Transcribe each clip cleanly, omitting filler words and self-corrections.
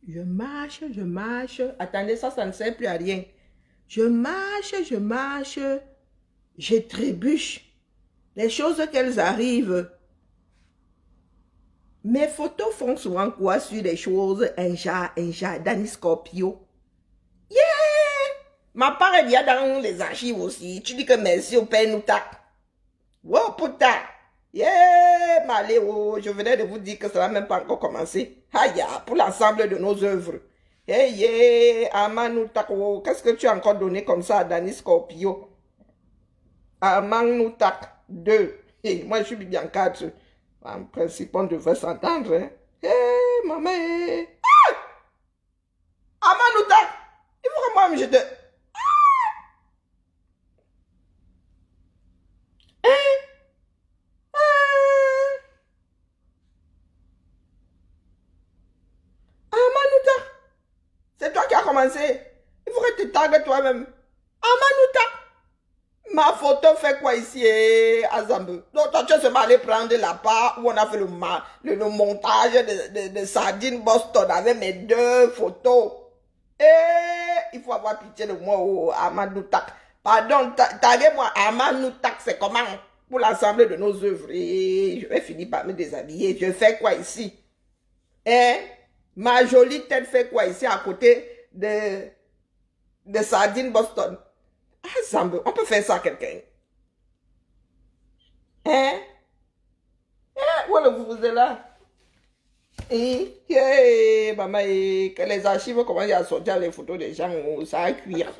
Je marche, je marche. Attendez, ça ne sert plus à rien. Je marche, je trébuche. Les choses qu'elles arrivent. Mes photos font souvent quoi sur des choses, un genre, Danny Scorpio. Yeah! Ma part est bien dans les archives aussi. Tu dis que merci au père Noutak. Wow, putain! Yeah! Maléo, je venais de vous dire que ça n'a même pas encore commencé. Aïe, pour l'ensemble de nos œuvres. Hey, yeah! Aman Noutak, qu'est-ce que tu as encore donné comme ça à Danny Scorpio? Aman Noutak 2. Hey, moi, je suis bien 4. En principe, on devrait s'entendre. Hein? Hey, maman! Ah! Aman Noutak! Il faut que moi, je te... C'est toi qui as commencé. Il faut que tu tagues toi-même. Amanouta. Ma photo fait quoi ici, à Zambou? Donc, toi, tu es seulement allé prendre la part où on a fait le montage de Sardine Boston avec mes 2 photos. Il faut avoir pitié de moi, oh, Amanouta. Pardon, taguez-moi. Amanouta, c'est comment? Pour l'ensemble de nos œuvres. Et je vais finir par me déshabiller. Je fais quoi ici? Ma jolie tête fait quoi ici à côté de Sardine Boston? Ah, Zambo, on peut faire ça à quelqu'un. Où vous êtes là? Maman, que les archives commencent à sortir les photos des gens, ça a cuire.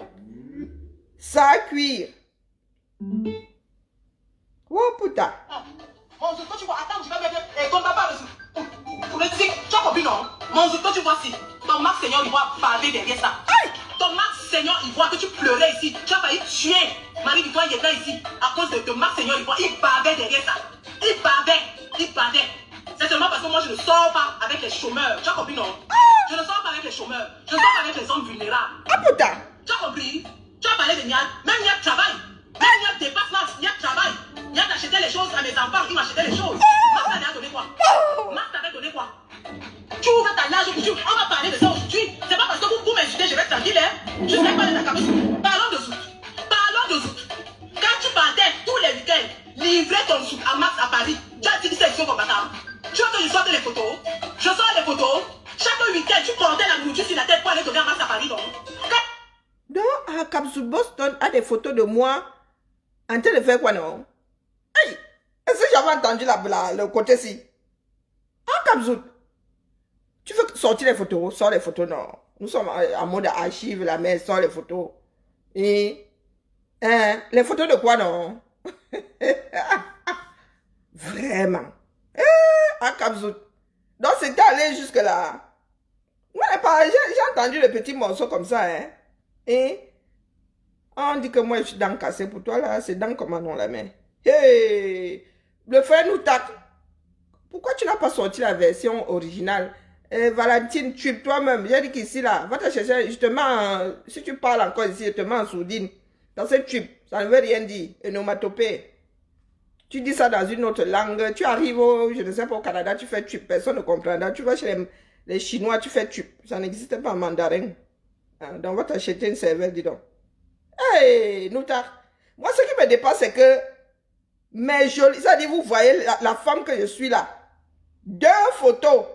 Ça a cuire. Oh putain. Mon Dieu, tu vois, attends, je vais bien. Et ton papa, pour le dire, tu as compris, non? Mon Dieu, tu vois, si ton Max Seigneur, il va parler derrière ça. Ton Max Seigneur, il voit que tu pleurais ici. Tu as failli tuer Marie-Victoire Yéta ici à cause de Max Seigneur, il voit. Il bavait derrière ça. Il bavait. C'est seulement parce que moi, je ne sors pas avec les chômeurs. Tu as compris, non? Je ne sors pas avec les chômeurs. Je sors pas avec les hommes vulnérables. Ah putain. Tu as compris? Tu as parlé de Nial. Même Nial travaille. Même Nial dépasse Max. Nial travaille. Nial achetait les choses à mes enfants. Il m'achetait les choses. Max t'avait donné quoi? Max t'avait donné quoi? Tu ouvres ta nage aujourd'hui. On va parler de ça aujourd'hui. C'est pas parce que vous m'insultez, je vais être tranquille, hein? Je sais pas de ta cabosse. Parlons de Zout. Quand tu partais tous les week-ends, livrer ton Zout à Max à Paris, tu as dit que c'est ici au combattant. Tu veux que je sorte les photos? Je sors les photos. Chaque week-end, tu portais la nourriture sur la tête pour aller donner à Max à Paris, non? Donc, à Capsule Boston a des photos de moi en train de faire quoi, non? Hey, est-ce que j'avais entendu le côté-ci? Ah, Capsule, tu veux sortir les photos? Sors les photos, non. Nous sommes en mode archive, la mère sort les photos. Et, les photos de quoi, non? Vraiment. Ah, Capsule. Donc, c'était allé jusque-là. J'ai entendu le petit morceau comme ça, hein. Et on dit que moi je suis dent cassée pour toi là, c'est dent comment non la main. Hey, le frère nous tape. Pourquoi tu n'as pas sorti la version originale? Valentine, tue toi-même. J'ai dit qu'ici là, va te chercher justement, si tu parles encore ici, je te mets en sourdine. Dans cette tube, ça ne veut rien dire. Onomatopée. Tu dis ça dans une autre langue. Tu arrives je ne sais pas, au Canada, tu fais tube, personne ne comprendra. Tu vas chez les Chinois, tu fais tube. Ça n'existe pas en mandarin. Donc, on va t'acheter une cervelle, dis donc. Hey, Nouta. Moi, ce qui me dépasse, c'est que mes jolies... Ça dit, vous voyez la femme que je suis là. 2 photos.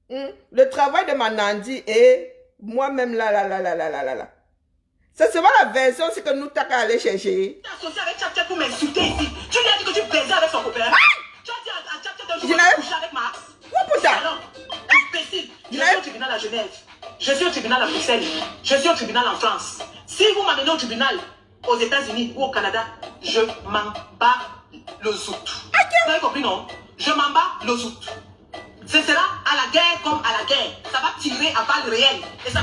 Le travail de ma Nandi et moi-même là. C'est seulement la version, c'est que Nouta a allé chercher. Tu es associé avec Tchap Tchap pour m'insulter ici. Tu lui as dit que tu baisais avec son copain. Tu as dit à Tchap Tchap que tu coucher avec Max. Oh putain. Alors, imbécile. Je suis au tribunal à Genève. Je suis au tribunal à Bruxelles. Je suis au tribunal en France. Si vous m'amenez au tribunal aux États-Unis ou au Canada, je m'en bats le zout. Vous avez compris, non? Je m'en bats le zout. Ce sera à la guerre comme à la guerre. Ça va tirer à balles réelles. Et ça...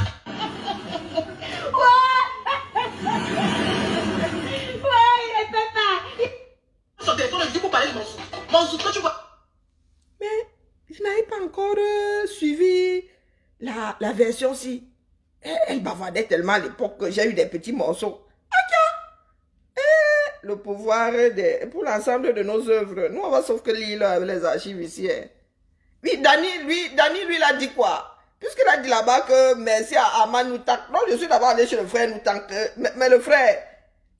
il peut pas. Son téléphone, je dis pour parler de mon zout. Mon zout, que tu vois. Mais je n'avais pas encore suivi la version-ci. Elle bavardait tellement à l'époque que j'ai eu des petits morceaux. Le pouvoir pour l'ensemble de nos œuvres. Nous, on va sauf que lire les archives ici. Hein. Oui, Dani, lui, il a dit quoi? Puisqu'il a dit là-bas que merci à Aman Noutak. Donc, je suis d'abord allé chez le frère Noutak. Mais le frère,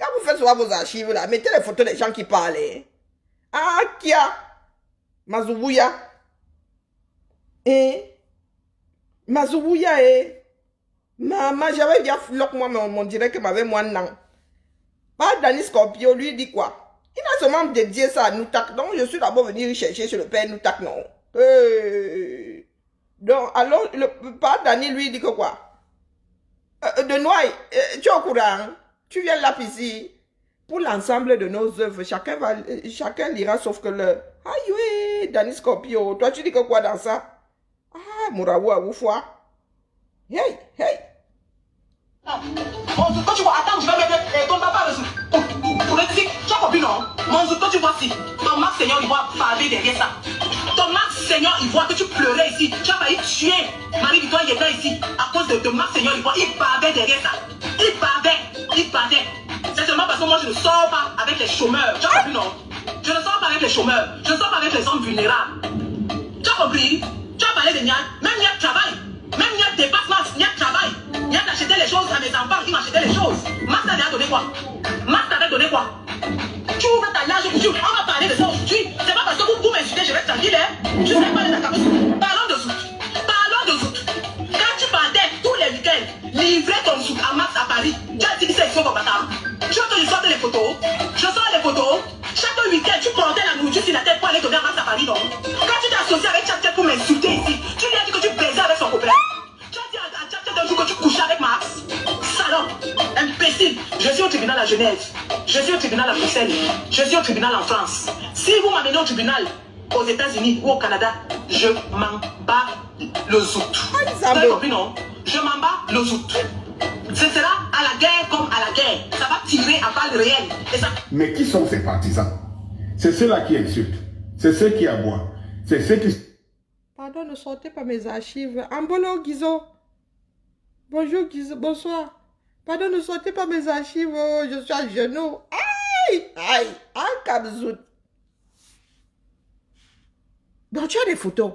quand vous faites souvent vos archives, là, mettez les photos des gens qui parlent. Ah, Kia, Mazoubouya. Mazoubouya, Maman, j'avais bien floqué, moi, mais on dirait que m'avait moins non. Pas Dani Scorpio, lui dit quoi? Il a seulement dédié ça à Noutak. Donc, je suis d'abord venu chercher chez le père Noutak, non. Donc, alors, le père Dani, lui, dit que quoi? De Noailles, tu es au courant? Tu viens là, ici. Pour l'ensemble de nos œuvres, chacun lira sauf que le... Aïe, oui, Dani Scorpio, toi, tu dis que quoi dans ça? Ah, Mouraoua, Oufoua. Hey, hey. Mon Zouk, quand tu vois, attends, je vais mettre ton papa pour le dire, tu as compris, non? Mon Zouk, quand tu vois si ton Max Seigneur, il voit parler derrière ça. Ton Max Seigneur, il voit que tu pleurais ici. Tu as failli tuer Marie-Victoire Yéta ici à cause de Max Seigneur, il voit, il bavait derrière ça. Il bavait. C'est seulement parce que moi, je ne sors pas avec les chômeurs. Tu as compris, non? Je ne sors pas avec les chômeurs. Je ne sors pas avec les hommes vulnérables. Tu as compris? Tu as parlé de Nial. Même Nial travaille. Même Nial dépasse Max. Nial travaille. Nial achetait les choses à mes enfants. Il m'achetait les choses. Max t'avait donné quoi? Max t'avait donné quoi? Tu ouvres ta large couture. On va parler de ça aujourd'hui. C'est pas parce que vous m'insultez, je vais tranquille, hein? Je sais pas de ta cabosse. Parlons de Zouk. Parlons de Zouk. Quand tu partais tous les week-ends, livrer ton Zouk à Max à Paris, tu as dit que c'est faux comme bâtard. Je veux que je sorte les photos. Je sors les photos. Chaque week-end, tu portais la nourriture sur la tête pour aller donner à Max à Paris, non? Quand tu t'es associé avec Tchap pour m'insulter ici, tu lui as dit que tu baisais avec son copain. Tu as dit à Tchap un jour que tu couchais avec Max. Salon, imbécile. Je suis au tribunal à Genève. Je suis au tribunal à Bruxelles. Je suis au tribunal en France. Si vous m'amenez au tribunal aux États-Unis ou au Canada, je m'en bats le zout. Vous avez compris, non? Je m'en bats le zout. Ce sera à la guerre comme à la guerre. Ça va tirer à balles réelles. Et ça... Mais qui sont ces partisans? C'est ceux-là qui insultent. C'est ceux qui aboient. C'est ceux qui... Pardon, ne sortez pas mes archives. Ambolo Guizo. Bonjour Guizo, bonsoir. Pardon, ne sortez pas mes archives. Oh, je suis à genoux. Aïe, aïe, un Kabzout. Donc tu as des photos.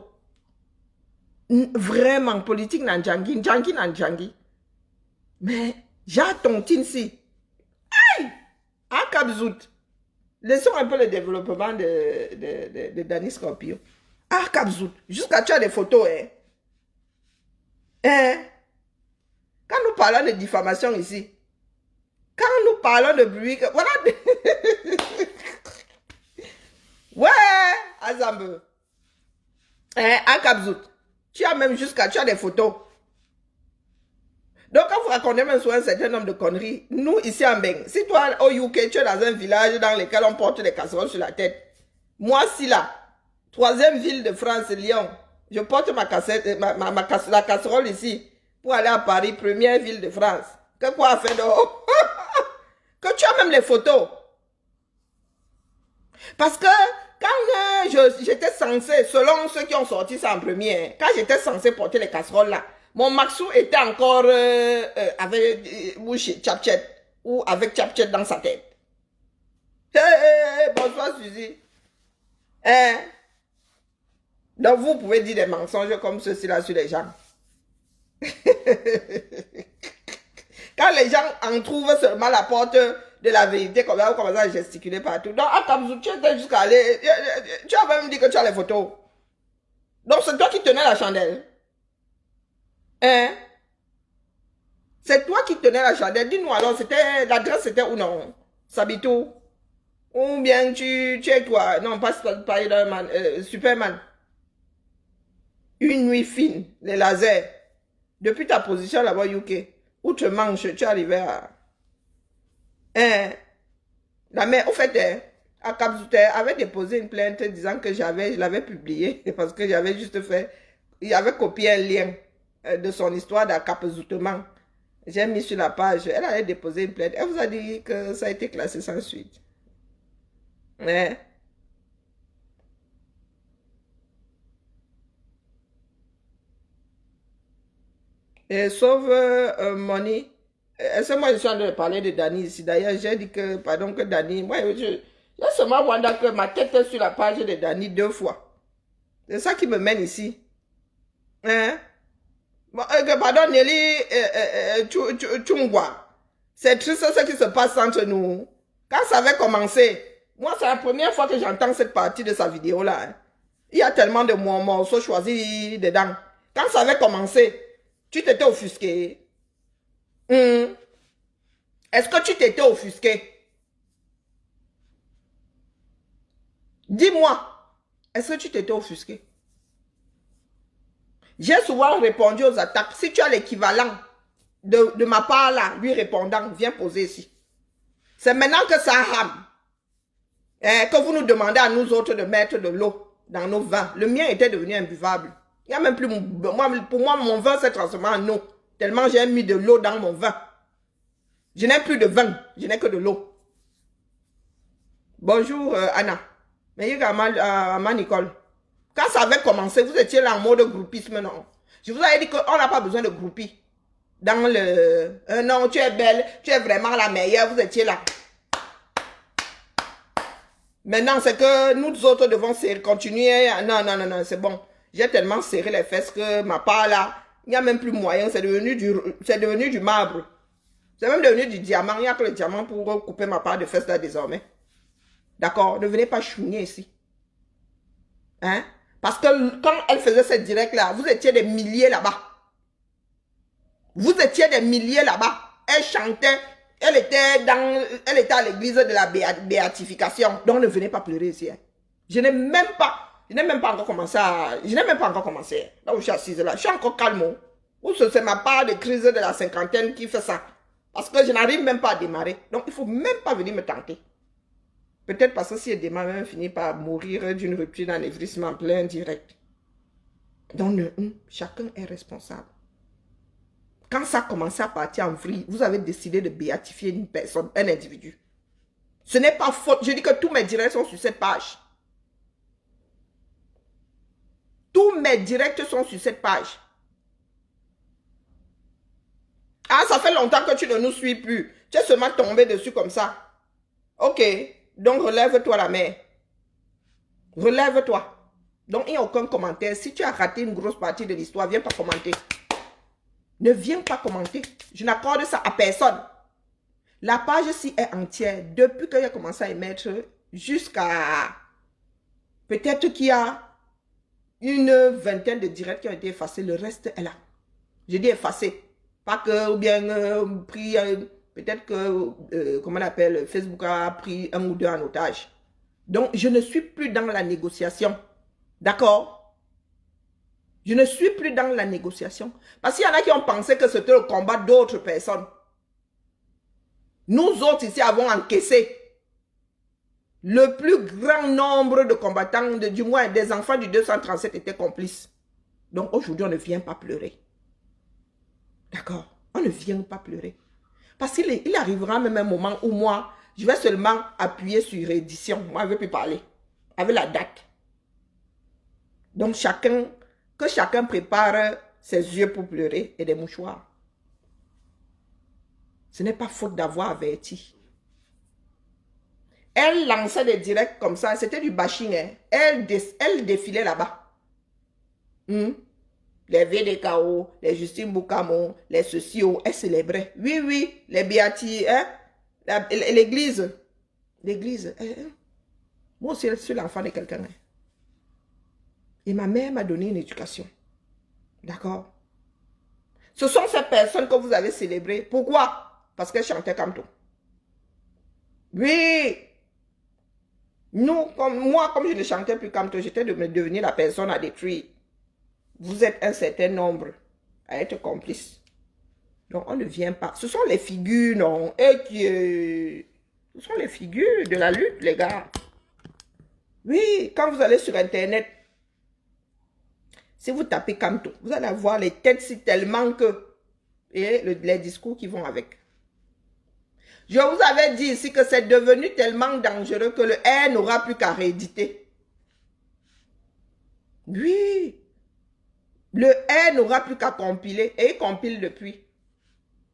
Vraiment, politique Nanjangi, Njangi Nanjangi. Mais j'ai ton si. Aïe, un Kabzout. Laissons un peu le développement de Dani Scorpio. Ah, Kabzout, jusqu'à tu as des photos, Quand nous parlons de diffamation ici, quand nous parlons de bruit, voilà. Ouais, Azambe. Un Kabzout. Tu as même tu as des photos. Donc, quand vous racontez même sur un certain nombre de conneries, nous, ici en Beng, si toi, au UK, tu es dans un village dans lequel on porte des casseroles sur la tête, moi, si là, 3e ville de France, Lyon, je porte la casserole ici, pour aller à Paris, 1e ville de France. Que quoi faire de que tu as même les photos. Parce que quand j'étais censé, selon ceux qui ont sorti ça en premier, quand j'étais censé porter les casseroles là, mon Maxou était encore avec Tchapchet ou avec Tchapchet dans sa tête. Bonsoir Suzy. Donc vous pouvez dire des mensonges comme ceci là sur les gens. Quand les gens en trouvent seulement la porte de la vérité, comme ça, on commence à gesticuler partout. Donc, à Kabzout, tu étais jusqu'à aller. Tu as même dit que tu as les photos. Donc, c'est toi qui tenais la chandelle. C'est toi qui tenais la chandelle. Dis-nous alors, l'adresse c'était où non? Sabitou. Ou bien tu es quoi? Non, pas Spider-Man, Superman. Une nuit fine, les lasers. Depuis ta position là-bas, UK, où tu manges, tu es arrivé à... La mère, au fait, à Kabzout, avait déposé une plainte disant que je l'avais publié parce que j'avais juste fait... Il avait copié un lien de son histoire d'accapzoutement. J'ai mis sur la page. Elle avait déposé une plainte. Elle vous a dit que ça a été classé sans suite. Et sauf Money. Est-ce que moi je suis en train de parler de Dani ici? D'ailleurs, j'ai dit que, pardon, que Dani, moi, j'ai seulement Wanda que ma tête est sur la page de Dani 2 fois. C'est ça qui me mène ici. Pardon, Nelly Chungwa. C'est triste ce qui se passe entre nous. Quand ça avait commencé, moi, c'est la première fois que j'entends cette partie de sa vidéo-là. Hein. Il y a tellement de morceaux choisis dedans. Quand ça avait commencé, tu t'étais offusqué. Est-ce que tu t'étais offusqué? Dis-moi, est-ce que tu t'étais offusqué? J'ai souvent répondu aux attaques. Si tu as l'équivalent de ma part là, lui répondant, viens poser ici. C'est maintenant que ça rame. Que vous nous demandez à nous autres de mettre de l'eau dans nos vins. Le mien était devenu imbuvable. Il n'y a même plus... pour moi, mon vin s'est transformé en eau. Tellement j'ai mis de l'eau dans mon vin. Je n'ai plus de vin. Je n'ai que de l'eau. Bonjour, Anna. Mais il y a Nicole. Quand ça avait commencé, vous étiez là en mode groupisme, non? Je vous avais dit qu'on n'a pas besoin de groupies. Dans le... non, tu es belle, tu es vraiment la meilleure, vous étiez là. Maintenant, c'est que nous autres devons continuer. Non, non, non, non, c'est bon. J'ai tellement serré les fesses que ma part là, il n'y a même plus moyen, c'est devenu du marbre. C'est même devenu du diamant. Il n'y a que le diamant pour couper ma part de fesses là désormais. D'accord? Ne venez pas chouiner ici. Hein? Parce que quand elle faisait cette direct là, vous étiez des milliers là-bas. Vous étiez des milliers là-bas. Elle chantait, elle était à l'église de la béatification. Donc ne venez pas pleurer ici. Hein. Je n'ai même pas encore commencé là où je suis assise là. Je suis encore calme. Ou c'est ma part de crise de la cinquantaine qui fait ça. Parce que je n'arrive même pas à démarrer. Donc il ne faut même pas venir me tenter. Peut-être parce que si elle démarre, elle finit par mourir d'une rupture d'anévrisme en plein direct. Donc, chacun est responsable. Quand ça a commencé à partir en vrille, vous avez décidé de béatifier une personne, un individu. Ce n'est pas faute. Je dis que tous mes directs sont sur cette page. Tous mes directs sont sur cette page. Ah, ça fait longtemps que tu ne nous suis plus. Tu es seulement tombé dessus comme ça. Ok. Donc, relève-toi la mère. Relève-toi. Donc, il n'y a aucun commentaire. Si tu as raté une grosse partie de l'histoire, viens pas commenter. Ne viens pas commenter. Je n'accorde ça à personne. La page-ci est entière. Depuis qu'il a commencé à émettre jusqu'à... Peut-être qu'il y a une vingtaine de directs qui ont été effacés. Le reste est là. Je dis effacé. Pas que, ou bien pris... Peut-être que, comment on appelle, Facebook a pris un ou deux en otage. Donc, je ne suis plus dans la négociation. D'accord? Je ne suis plus dans la négociation. Parce qu'il y en a qui ont pensé que c'était le combat d'autres personnes. Nous autres ici avons encaissé le plus grand nombre de combattants, du moins des enfants du 237 étaient complices. Donc, aujourd'hui, on ne vient pas pleurer. D'accord? On ne vient pas pleurer. Parce qu'il arrivera même un moment où moi, je vais seulement appuyer sur réédition. Moi, je ne veux plus parler. Avec la date. Donc, que chacun prépare ses yeux pour pleurer et des mouchoirs. Ce n'est pas faute d'avoir averti. Elle lançait des directs comme ça. C'était du bashing. Hein. Elle défilait là-bas. Les VDKO, les Justine Boukamo, les sociaux, elle célébrait. Oui, oui, les béatis, hein? L'église. L'église. Moi aussi, je suis l'enfant de quelqu'un. Hein? Et ma mère m'a donné une éducation. D'accord? Ce sont ces personnes que vous avez célébrées. Pourquoi? Parce qu'elles chantaient Kamto. Oui. Moi, comme je ne chantais plus Kamto, j'étais devenue la personne à détruire. Vous êtes un certain nombre à être complices. Donc, on ne vient pas. Ce sont les figures, non? Ce sont les figures de la lutte, les gars. Oui, quand vous allez sur Internet, si vous tapez Kamto, vous allez avoir les têtes si tellement que... Et les discours qui vont avec. Je vous avais dit ici que c'est devenu tellement dangereux que le R n'aura plus qu'à rééditer. Oui. Le R n'aura plus qu'à compiler et il compile depuis.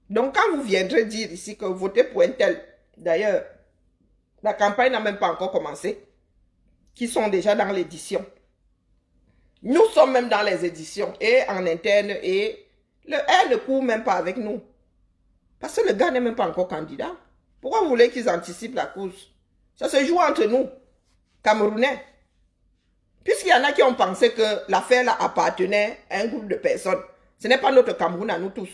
Donc quand vous viendrez dire ici que vous votez pour un tel, d'ailleurs, la campagne n'a même pas encore commencé, qui sont déjà dans l'édition. Nous sommes même dans les éditions et en interne et Le R ne court même pas avec nous. Parce que le gars n'est même pas encore candidat. Pourquoi vous voulez qu'ils anticipent la course? Ça se joue entre nous, Camerounais. Puisqu'il y en a qui ont pensé que l'affaire là appartenait à un groupe de personnes. Ce n'est pas notre Cameroun à nous tous.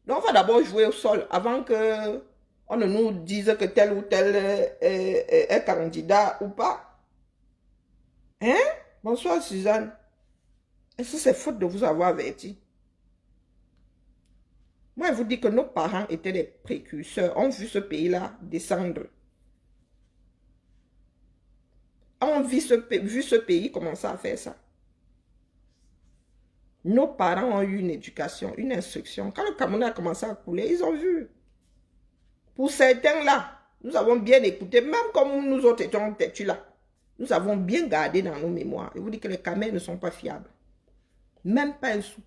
Donc on va d'abord jouer au sol avant que on ne nous dise que tel ou tel est candidat ou pas. Hein? Bonsoir Suzanne. Est-ce que c'est faute de vous avoir averti? Moi, je vous dis que nos parents étaient des précurseurs, ont vu ce pays-là descendre. Ont vu ce pays commencer à faire ça. Nos parents ont eu une éducation, une instruction. Quand le Cameroun a commencé à couler, ils ont vu. Pour certains là, nous avons bien écouté, même comme nous autres étions têtus là. Nous avons bien gardé dans nos mémoires. Je vous dis que les Camerounais ne sont pas fiables. Même pas un sou.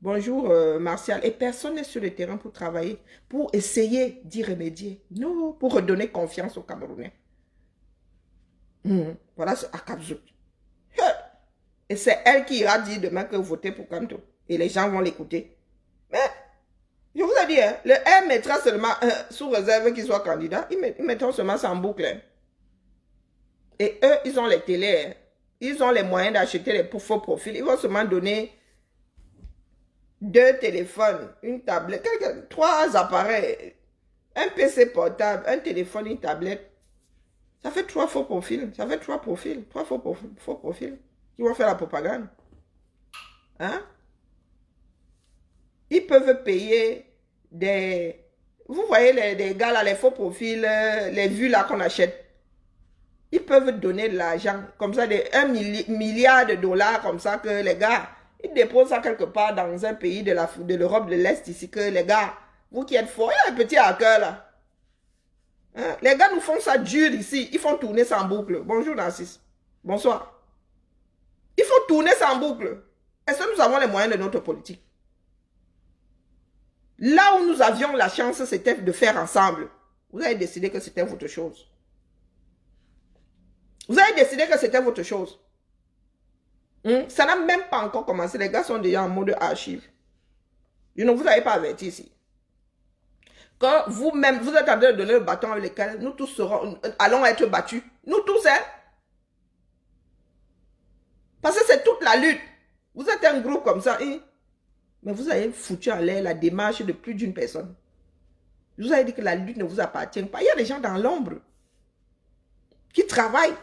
Bonjour Martial. Et personne n'est sur le terrain pour travailler, pour essayer d'y remédier. Non, pour redonner confiance aux Camerounais. Voilà ce Akabzout. Et c'est elle qui ira dire demain que vous votez pour Kanto. Et les gens vont l'écouter. Mais, je vous ai dit, hein, le R mettra seulement, sous réserve qu'il soit candidat, ils mettront seulement ça en boucle. Hein. Et eux, ils ont les télés. Hein. Ils ont les moyens d'acheter les faux profils. Ils vont seulement donner 2 téléphones, une tablette, 3 appareils, un PC portable, un téléphone, une tablette. Ça fait 3 faux profils. Ça fait 3 profils. 3 faux profils qui vont faire la propagande. Hein? Ils peuvent payer des... Vous voyez les gars là, les faux profils, les vues là qu'on achète. Ils peuvent donner de l'argent, comme ça, 1 milliard de dollars, comme ça, que les gars, ils déposent ça quelque part dans un pays de l'Europe de l'Est ici, que les gars, vous qui êtes forts, il y a un petit hacker là. Hein? Les gars nous font ça dur ici, ils font tourner ça en boucle. Bonjour Narcisse, bonsoir. Il faut tourner ça en boucle. Est-ce que nous avons les moyens de notre politique? Là où nous avions la chance, c'était de faire ensemble. Vous avez décidé que c'était votre chose. Vous avez décidé que c'était votre chose. Ça n'a même pas encore commencé. Les gars sont déjà en mode archive. Je ne vous avais pas averti ici. Quand vous-même, vous êtes en train de donner le bâton avec lequel nous tous allons être battus. Nous tous, hein. Parce que c'est toute la lutte. Vous êtes un groupe comme ça, hein? Mais vous avez foutu en l'air la démarche de plus d'une personne. Je vous avais dit que la lutte ne vous appartient pas. Il y a des gens dans l'ombre qui travaillent.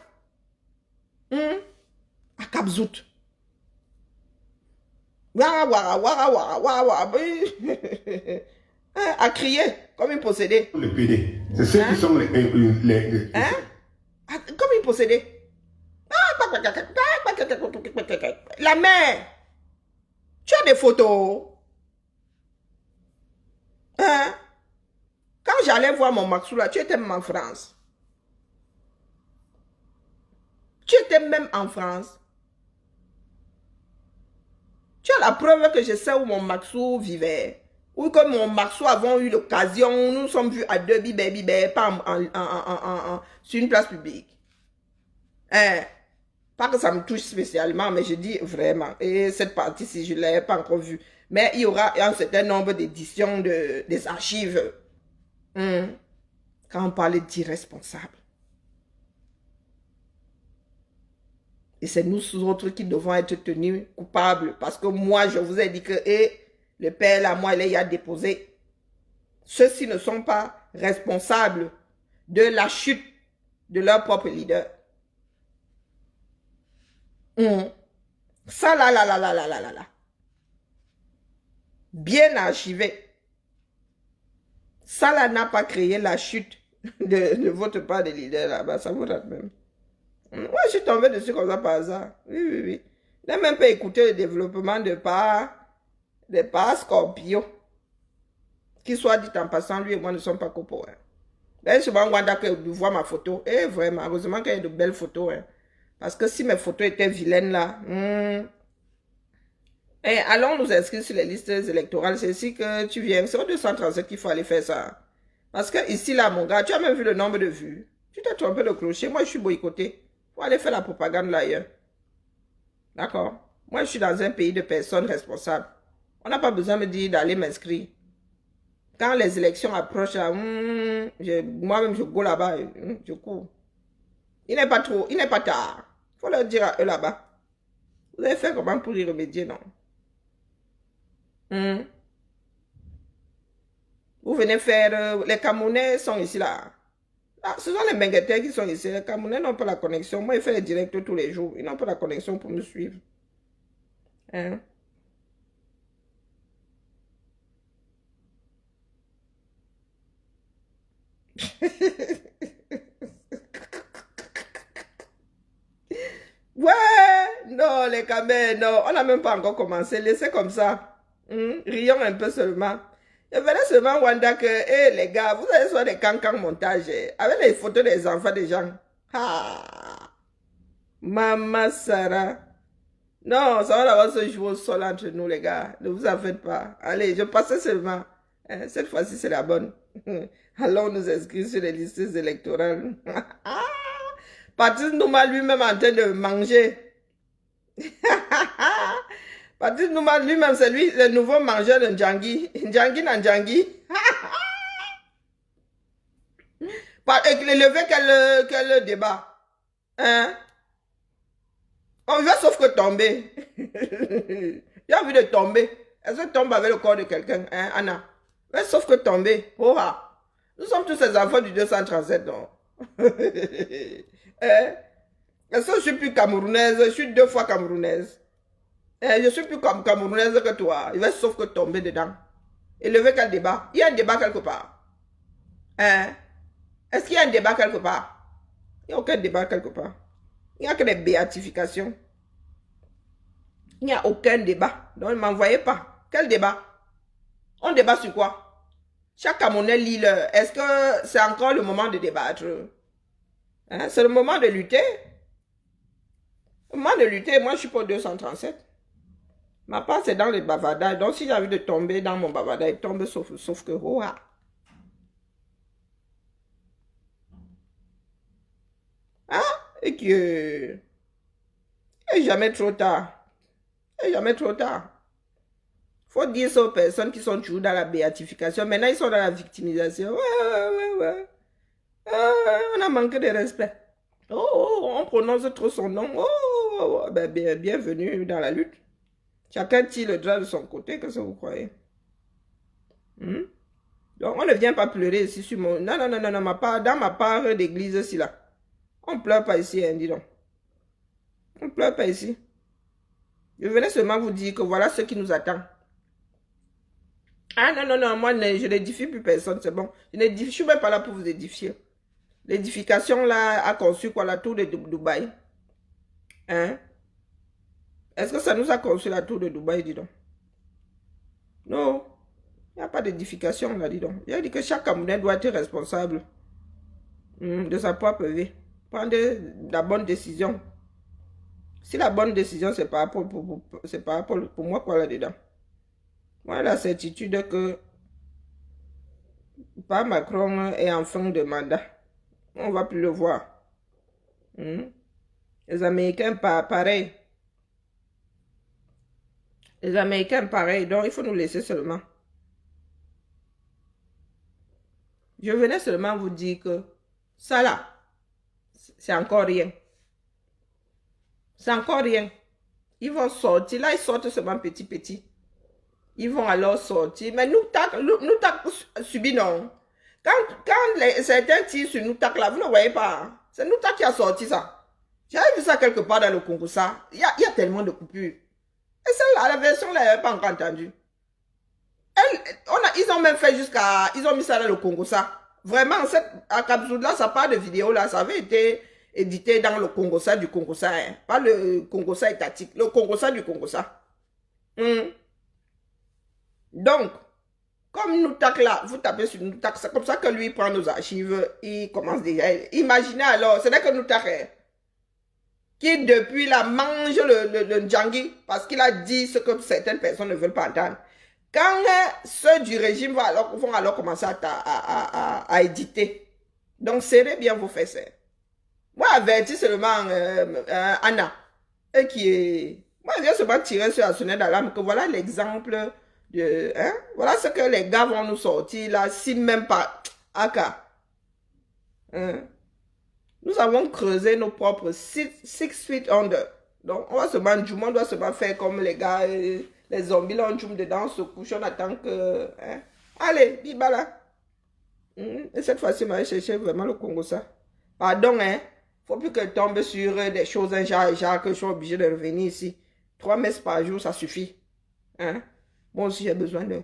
À Kabzout. À crier comme une possédée. Les PD, c'est ceux qui sont les comme une possédée. La mère. Tu as des photos. Hein? Quand j'allais voir mon Maxou là, tu étais même en France. Tu étais même en France. Tu as la preuve que je sais où mon Maxou vivait. Ou que mon Maxou avons eu l'occasion, nous nous sommes vus à 2 bibé, pas sur une place publique. Hein? Pas que ça me touche spécialement, mais je dis vraiment. Et cette partie-ci, je ne l'avais pas encore vue. Mais il y aura un certain nombre d'éditions des archives. Quand on parle d'irresponsables. Et c'est nous autres qui devons être tenus coupables. Parce que moi, je vous ai dit que le père, là, moi, il a déposé. Ceux-ci ne sont pas responsables de la chute de leur propre leader. Ça, là. Bien archivé. Ça, là, n'a pas créé la chute de votre part de leader, là-bas. Ça vous rate même. Moi, je suis tombé dessus comme ça par hasard. Oui. Il n'a même pas écouté le développement de pas Scorpio. Qui soit dit en passant, lui et moi ne sommes pas copains. Là, je vais voir ma photo. Et vraiment, heureusement qu'il y a de belles photos. Hein. Parce que si mes photos étaient vilaines là, et allons nous inscrire sur les listes électorales. C'est ici que tu viens. C'est au 237 qu'il faut aller faire ça. Parce que ici là, mon gars, tu as même vu le nombre de vues. Tu t'es trompé de clocher. Moi, je suis boycotté. Il faut aller faire la propagande là ailleurs. D'accord? Moi, je suis dans un pays de personnes responsables. On n'a pas besoin de me dire d'aller m'inscrire. Quand les élections approchent, moi-même, je go là-bas, je cours. Il n'est pas trop, il n'est pas tard. Il faut leur dire à eux là-bas. Vous avez fait comment pour y remédier, non? Vous venez faire... les Camerounais sont ici, là. Ah, ce sont les Benguetais qui sont ici. Les Camerounais n'ont pas la connexion. Moi, je fais les directs tous les jours. Ils n'ont pas la connexion pour me suivre. Hein? Ouais, non, les Camerounais, non. On n'a même pas encore commencé. Laissez comme ça. Rions un peu seulement. Je verrai seulement Wanda que, les gars, vous avez soit des cancans montage, avec les photos des enfants des gens. Ah, Maman Sarah. Non, ça va d'abord se jouer au sol entre nous, les gars. Ne vous en faites pas. Allez, je passais seulement. Cette fois-ci, c'est la bonne. Allons nous inscrire sur les listes électorales. Patrice Nouma lui-même en train de manger. Patrice Nouma lui-même, c'est lui, le nouveau mangeur de Ndjangi. Ndjangi Nandjangi. Levé quel débat. Hein? On veut sauf que tomber. J'ai envie de tomber. Est-ce que tombe avec le corps de quelqu'un, hein, Anna? Mais sauf que tomber. Oh, ah. Nous sommes tous ces enfants du 237, non? Hein? Est-ce que je suis plus camerounaise? Je suis 2 fois camerounaise. Je suis plus camerounaise que toi. Il va sauf que tomber dedans. Et lever quel débat? Il y a un débat quelque part. Hein? Est-ce qu'il y a un débat quelque part? Il n'y a aucun débat quelque part. Il n'y a que des béatifications. Il n'y a aucun débat. Donc, ne m'envoyez pas. Quel débat? On débat sur quoi? Chaque Camerounais lit le... Est-ce que c'est encore le moment de débattre? Hein? C'est le moment de lutter. Le moment de lutter, moi je suis pour 237. Ma part c'est dans les bavardages. Donc si j'ai envie de tomber dans mon bavardage, il tombe sauf que... Oh, ah. Hein? Et que... Il n'est jamais trop tard. Il n'est jamais trop tard. Faut dire ça aux personnes qui sont toujours dans la béatification. Maintenant, ils sont dans la victimisation. Ouais. On a manqué de respect. Oh, on prononce trop son nom. Oh, ben, bienvenue dans la lutte. Chacun tire le drap de son côté, qu'est-ce que vous croyez? Donc, on ne vient pas pleurer ici sur mon... Non, dans ma part d'église, ici, là. On ne pleure pas ici, hein, dis donc. On ne pleure pas ici. Je venais seulement vous dire que voilà ce qui nous attend. Ah non, moi je n'édifie plus personne, c'est bon. Je suis même pas là pour vous édifier. L'édification là a conçu quoi, la tour de Dubaï? Hein? Est-ce que ça nous a conçu la tour de Dubaï, dis donc? Non, il n'y a pas d'édification là, dis donc. Il a dit que chaque Camerounais doit être responsable de sa propre vie. Prendre la bonne décision. Si la bonne décision, c'est par rapport pour moi quoi là-dedans. Moi, la certitude que pas Macron est en fin de mandat. On ne va plus le voir. Les Américains, pareil. Les Américains, pareil. Donc, il faut nous laisser seulement. Je venais seulement vous dire que ça là, c'est encore rien. C'est encore rien. Ils vont sortir. Là, ils sortent seulement petit. Ils vont alors sortir. Mais nous tac subi non. Quand certains tirent sur nous tac là, vous ne voyez pas. C'est nous tac qui a sorti ça. J'avais vu ça quelque part dans le Congo, ça. Il y a tellement de coupures. Et celle-là, la version là, elle n'a pas encore entendu. Ils ont même fait jusqu'à... Ils ont mis ça dans le Congo, ça. Vraiment, à Kabzoud-là, ça part de vidéo là, ça avait été édité dans le Congo, ça, du Congo, ça. Hein. Pas le Congo, ça étatique. Le Congo, ça, du Congo, ça. Donc, comme nous tac là, vous tapez sur nous tac, c'est comme ça que lui prend nos archives, il commence déjà. Imaginez alors, ce n'est que nous tac qui depuis là mange le Ndjangi parce qu'il a dit ce que certaines personnes ne veulent pas entendre. Quand ceux du régime vont alors commencer à éditer, donc serrez bien vos fesses. Moi, avertis seulement Anna, et qui est... Moi, je viens seulement tirer sur la sonnette d'alarme que voilà l'exemple Hein? Voilà ce que les gars vont nous sortir là, si même pas. Aka. Hein? Nous avons creusé nos propres 6 feet under. Donc, on va seulement jouer, on doit seulement faire comme les gars, les zombies, là, on joue dedans, on se couche, on attend que... Hein? Allez, Bibala. Et cette fois-ci, on va chercher vraiment le Congo, ça. Pardon, hein. Faut plus que je tombe sur des choses, un genre, que je sois obligé de revenir ici. 3 messes par jour, ça suffit. Hein? Moi aussi, j'ai besoin de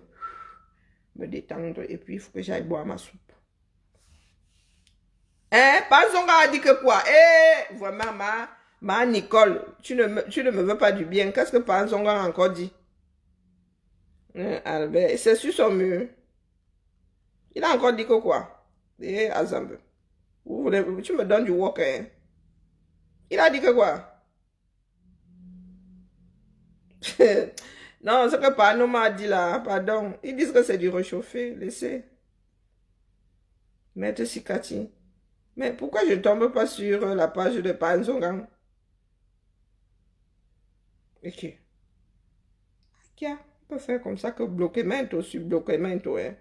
me détendre et puis il faut que j'aille boire ma soupe. Hein? Panzonga a dit que quoi? Eh, vraiment, ma Nicole, tu ne me veux pas du bien. Qu'est-ce que Panzonga a encore dit? Hein, Albert, c'est sur son mur. Il a encore dit que quoi? Eh, Azambe. Tu me donnes du walk, hein? Il a dit que quoi? Non, ce que Pano m'a dit là, pardon. Ils disent que c'est du réchauffé. Laissez. Maître Sikati. Mais pourquoi je ne tombe pas sur la page de Panzongang? Ok. Ok, on peut faire comme ça que bloquemento sur bloquemento, hein.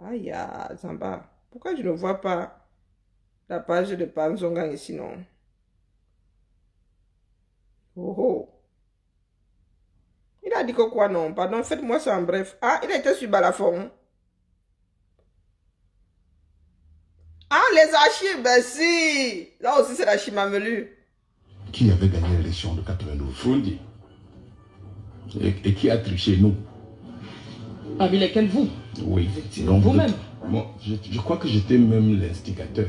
Aïe, Zamba. Pourquoi je ne vois pas la page de Panzongang ici, non? Oh oh. Il a dit que quoi, non? Pardon, faites-moi ça en bref. Ah, il était sur Balafon. Ah, les archives, ben si. Là aussi, c'est l'archive Mamelu. Qui avait gagné l'élection de 92? Fundi. Et qui a triché, nous? Parmi lesquels vous? Oui. Effectivement, vous-même. Moi, je crois que j'étais même l'instigateur.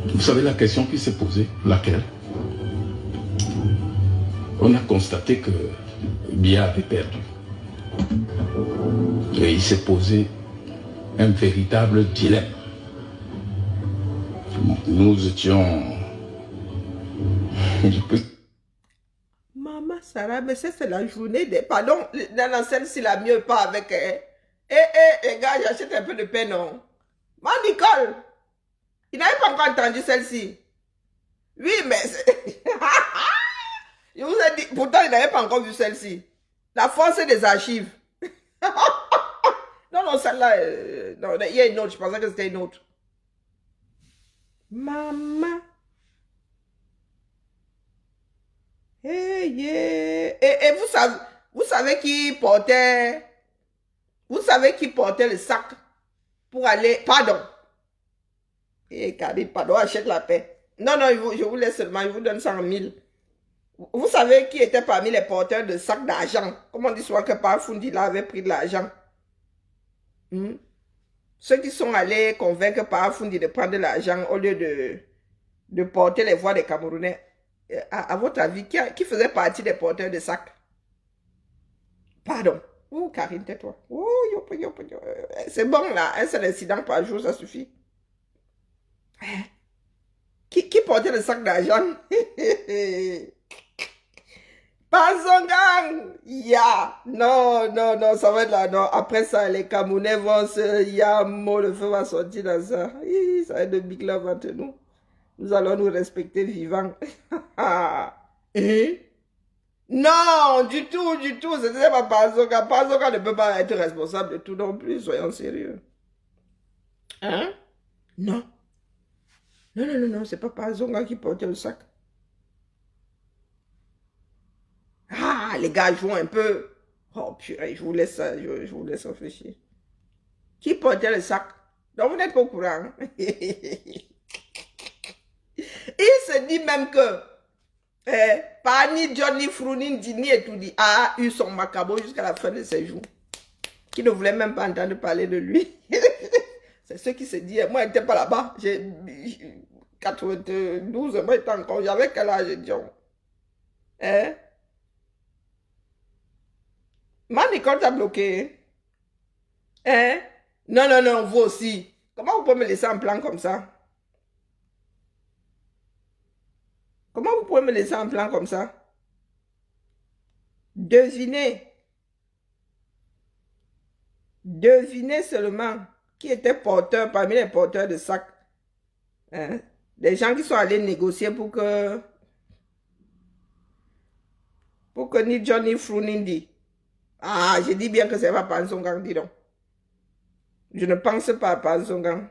Vous savez la question qui s'est posée? Laquelle? On a constaté que Biya avait perdu. Et il s'est posé un véritable dilemme. Nous étions... Maman Sarah, mais c'est la journée des... Pardon, dans celle-ci, la mieux pas avec... les gars, j'achète un peu de pain, non? Ma Nicole, il n'avait pas encore entendu celle-ci. Oui, mais... Je vous ai dit, pourtant, il n'avait pas encore vu celle-ci. La force des archives. Non, celle-là... non, il y a une autre, je pensais que c'était une autre. Maman. Hey, yeah. Et vous savez qui portait... Vous savez qui portait le sac pour aller... Pardon. Et Karim, pardon, achète la paix. Non, je vous laisse seulement, je vous donne 100 000. Vous savez qui était parmi les porteurs de sacs d'argent? Comme on dit souvent que Pafundi là avait pris de l'argent. Ceux qui sont allés convaincre Pafundi de prendre de l'argent au lieu de porter les voix des Camerounais. À votre avis, qui faisait partie des porteurs de sacs? Pardon. Oh, Karine, tais-toi. Oh, c'est bon là, un seul incident par jour, ça suffit. Qui portait le sac d'argent? Panzongang! Ya! Non, ça va être là. Non, après ça, les Camerounais vont se... Yamo, le feu va sortir dans ça. Ça va être de big love entre nous. Nous allons nous respecter vivants. Non, du tout. C'était pas Panzonga. Panzonga ne peut pas être responsable de tout non plus. Soyons sérieux. Hein? Non, c'est pas Panzonga qui portait le sac. Ah, les gars jouent un peu. Oh, purée, je vous laisse réfléchir. Qui portait le sac? Donc, vous n'êtes pas au courant. Il se dit même que pas ni Johnny Frunin, ni et tout dit, a eu son macabre jusqu'à la fin de ses jours. Qui ne voulait même pas entendre parler de lui. C'est ce qui se dit. Moi, je n'étais pas là-bas. J'ai 92, moi, j'étais encore. J'avais quel âge, John? Hein? Ma Nicole t'a bloqué. Hein? Non, vous aussi. Comment vous pouvez me laisser en plan comme ça? Comment vous pouvez me laisser en plan comme ça? Devinez. Devinez seulement qui était porteur parmi les porteurs de sacs. Hein? Des gens qui sont allés négocier pour que ni Johnny Frunin dit Ah, je dis bien que c'est pas Pansongang, dis donc. Je ne pense pas à Pansongang.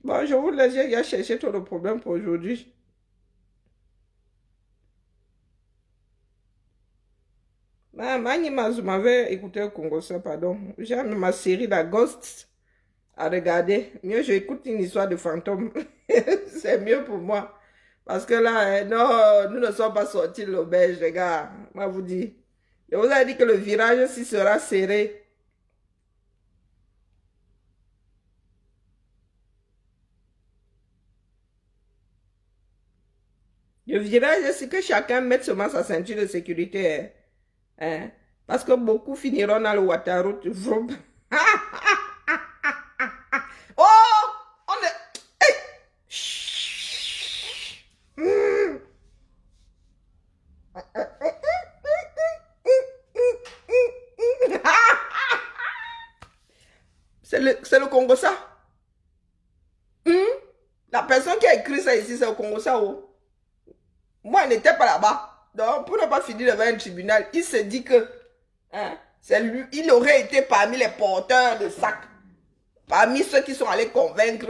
Bon, je vous laisse, j'ai cherché trop de problèmes pour aujourd'hui. Vous m'avait écouté au Congo, ça, pardon. J'ai ma série La Ghost à regarder. Mieux, j'écoute une histoire de fantôme. C'est mieux pour moi. Parce que là, non, nous ne sommes pas sortis de l'auberge, les gars. Moi, vous dis. Je vous ai dit que le virage aussi sera serré. Le virage, c'est que chacun mette seulement sa ceinture de sécurité. Hein. Parce que beaucoup finiront dans le Wataru. Oh! On est... Hey! Chut. C'est le Congo ça. La personne qui a écrit ça ici, c'est au Congo ça. Oh. Moi, elle n'était pas là-bas. Donc, pour ne pas finir devant un tribunal, il se dit que hein, c'est lui, il aurait été parmi les porteurs de sacs. Parmi ceux qui sont allés convaincre,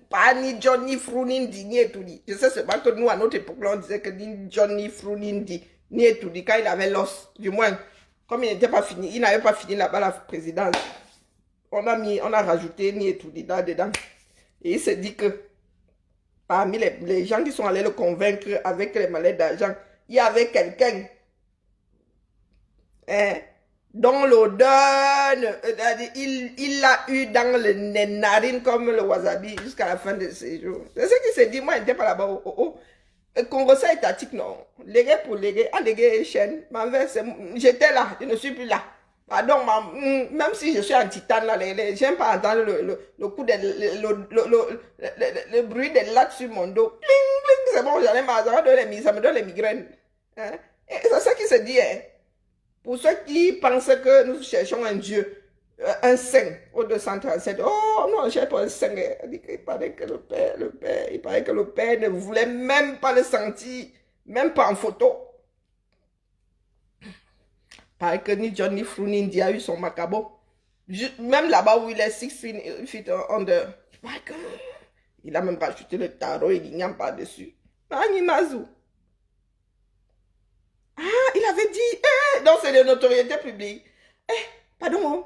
pas ni Johnny Frunin-Di, ni Etoudi. Je sais seulement que nous, à notre époque, on disait que ni Johnny Frunin-Di, ni Etoudi, quand il avait l'os, du moins, comme il n'était pas fini, il n'avait pas fini là-bas la présidence, on a rajouté ni Etoudi là-dedans. Et il se dit que parmi les gens qui sont allés le convaincre avec les mallettes d'argent, il y avait quelqu'un dont l'odeur, il l'a eu dans les narines comme le wasabi jusqu'à la fin de ses jours. C'est ce qui s'est dit, moi, je n'étais pas là-bas. Le Congo, ça est étatique, non. Légué pour légué, en légué chaîne. J'étais là, je ne suis plus là. Pardon, même si je suis en titane, là, j'aime pas entendre le coup le bruit des lattes sur mon dos. C'est bon, j'en ai marre, ça me donne les migraines. Hein? C'est ça qui se dit, hein. Pour ceux qui pensent que nous cherchons un Dieu, un saint au 237, oh non, je ne cherche pas un saint. Il paraît que le père, il paraît que le père ne voulait même pas le sentir, même pas en photo. Il paraît que ni Johnny Frunin-Di a eu son macabo. Même là-bas où il est 6 feet under. Il a même rajouté le tarot et l'igname par-dessus. Animazu. Ah, il avait dit, donc c'est de notoriété publique. Pardon,